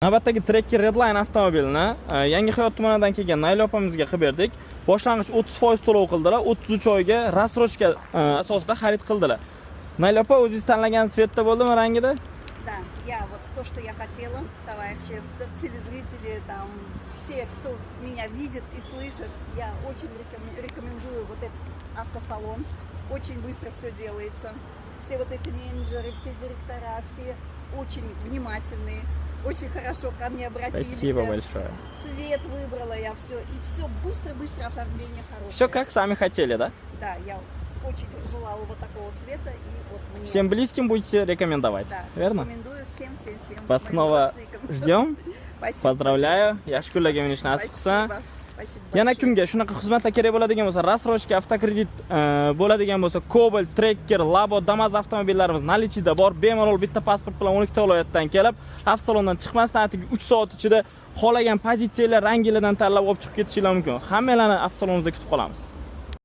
Navbatdagi Tracker Redline avtomobilini Yangi Hayot tumanidan kelgan Nayla opamizga qilib berdik. Boshlang'ich 30% to'lov qildilar, 33 oyga рассрочка asosida xarid qildilar. Nayla opa, o'zingiz tanlagan svetda bo'ldimi, rangida? Да, я вот то, что я хотела, товарищи, телезрители, там, все, кто меня видит и слышит, я очень рекомендую вот этот автосалон. Очень быстро все делается. Все вот эти менеджеры, все директора, все очень внимательные. Очень хорошо ко мне обратились. Спасибо большое. Цвет выбрала я все. И все быстро-быстро оформление хорошее. Все как сами хотели, да? Да, я очень желала вот такого цвета. И вот мне... Всем близким будете рекомендовать, да, верно? Рекомендую всем. Вас снова ждем. Спасибо. Поздравляю. Yaxshi kunlarga minish nasib qilsin. Yana kimga shunaqa xizmatlar kerak bo'ladigan bo'lsa, рассрочка, avtokredit bo'ladigan bo'lsa, Cobalt, Tracker, Labo, Damas avtomobillarimiz наличида bor. Bemalol bitta pasport bilan 12 ta viloyatdan kelib, avtosalondan chiqmasdan 3 soat ichida xohlagan pozitsiyalar, ranglardan tanlab olib chiqib ketishingiz mumkin. Hammalarni avtosalonimizda kutib qolamiz.